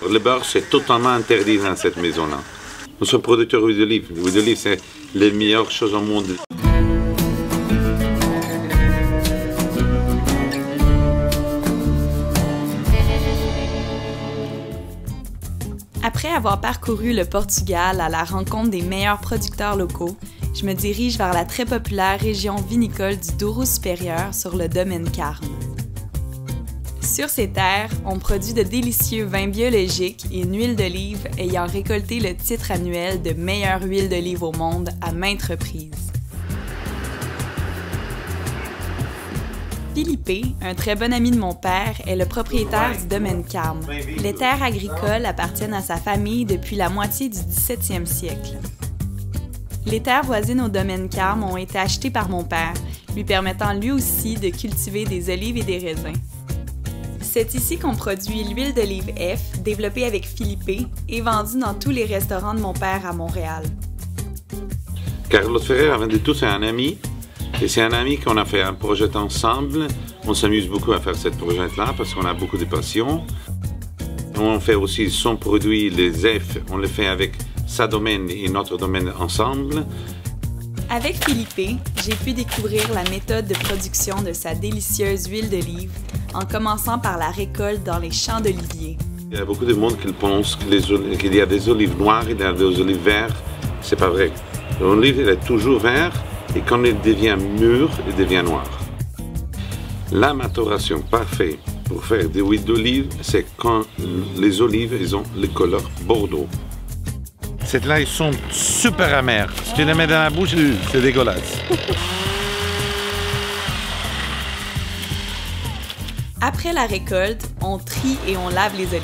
Le beurre, c'est totalement interdit dans cette maison-là. Nous sommes producteurs d'huile d'olive. L'huile d'olive, c'est les meilleures choses au monde. Après avoir parcouru le Portugal à la rencontre des meilleurs producteurs locaux, je me dirige vers la très populaire région vinicole du Douro supérieur sur le domaine Carme. Sur ces terres, on produit de délicieux vins biologiques et une huile d'olive ayant récolté le titre annuel de meilleure huile d'olive au monde à maintes reprises. Philippe, un très bon ami de mon père, est le propriétaire du domaine Carme. Les terres agricoles appartiennent à sa famille depuis la moitié du 17e siècle. Les terres voisines au domaine Carme ont été achetées par mon père, lui permettant lui aussi de cultiver des olives et des raisins. C'est ici qu'on produit l'huile d'olive F, développée avec Philippe et vendue dans tous les restaurants de mon père à Montréal. Carlos Ferrer, avant de tout, c'est un ami. Et c'est un ami qu'on a fait un projet ensemble. On s'amuse beaucoup à faire ce projet-là parce qu'on a beaucoup de passion. On fait aussi son produit, les F, on le fait avec sa domaine et notre domaine ensemble. Avec Philippe, j'ai pu découvrir la méthode de production de sa délicieuse huile d'olive en commençant par la récolte dans les champs d'oliviers. Il y a beaucoup de monde qui pense qu'il y a des olives noires et des olives vertes. C'est pas vrai. L'olive, elle est toujours verte et quand elle devient mûre, elle devient noire. La maturation parfaite pour faire des huiles d'olive, c'est quand les olives elles ont le couleur bordeaux. Celles-là, ils sont super amères. Si tu les mets dans la bouche, c'est dégueulasse. Après la récolte, on trie et on lave les olives.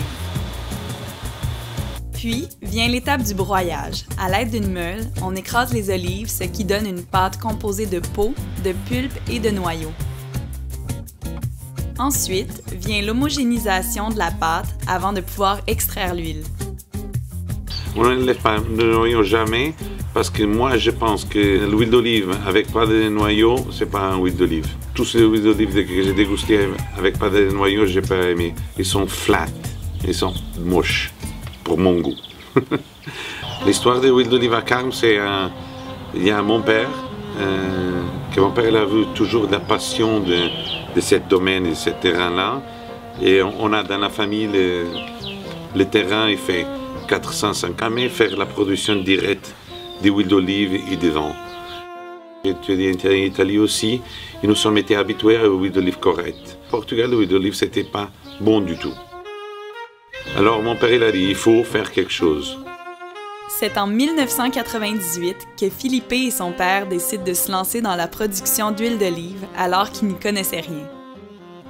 Puis vient l'étape du broyage. À l'aide d'une meule, on écrase les olives, ce qui donne une pâte composée de peau, de pulpe et de noyaux. Ensuite vient l'homogénéisation de la pâte avant de pouvoir extraire l'huile. On ne lève pas de noyaux jamais parce que moi je pense que l'huile d'olive avec pas de noyaux, c'est pas une huile d'olive. Tous les huiles d'olive que j'ai dégustées avec pas de noyaux, j'ai pas aimé. Ils sont flats, ils sont moches pour mon goût. L'histoire de l'huile d'olive à Carme, c'est il y a mon père, que mon père il a vu toujours la passion de ce domaine et de ce terrain-là. Et on a dans la famille le terrain, il fait 450 000 faire la production directe d'huile d'olive et de vin. J'ai étudié en Italie aussi et nous sommes été habitués à l'huile d'olive correcte. Au Portugal, l'huile d'olive, c'était pas bon du tout. Alors mon père il a dit, il faut faire quelque chose. C'est en 1998 que Philippe et son père décident de se lancer dans la production d'huile d'olive alors qu'ils n'y connaissaient rien.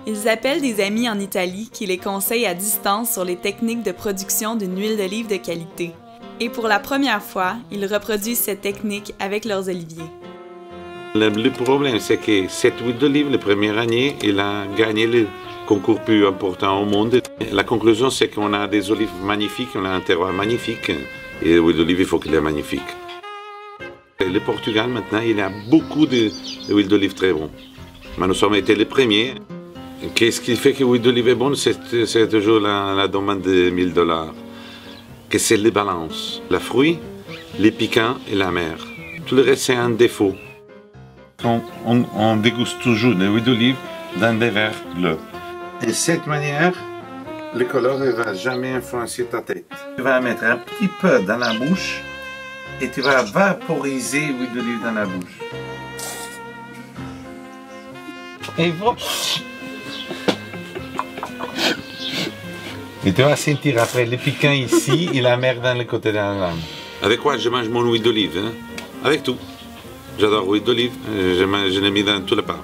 Ils appellent des amis en Italie qui les conseillent à distance sur les techniques de production d'une huile d'olive de qualité. Et pour la première fois, ils reproduisent cette technique avec leurs oliviers. Le problème, c'est que cette huile d'olive, la première année, elle a gagné le concours plus important au monde. La conclusion, c'est qu'on a des olives magnifiques, on a un terroir magnifique. Et l'huile d'olive, il faut qu'elle est magnifique. Et le Portugal, maintenant, il y a beaucoup d'huile d'olive très bon. Mais nous sommes été les premiers. Qu'est-ce qui fait que l'huile d'olive est bonne? C'est toujours la demande de $1000. Que c'est les balances. Le fruit, les piquants et la mer. Tout le reste, c'est un défaut. On déguste toujours de l'huile d'olive dans des verres bleus. Et de cette manière, le couleur ne va jamais influencer ta tête. Tu vas mettre un petit peu dans la bouche et tu vas vaporiser l'huile d'olive dans la bouche. Et voilà. Et tu vas sentir après le piquant ici et la mer dans le côté de la lame. Avec quoi je mange mon huile d'olive? Avec tout. J'adore l'huile d'olive, je l'ai mis dans tous les plats.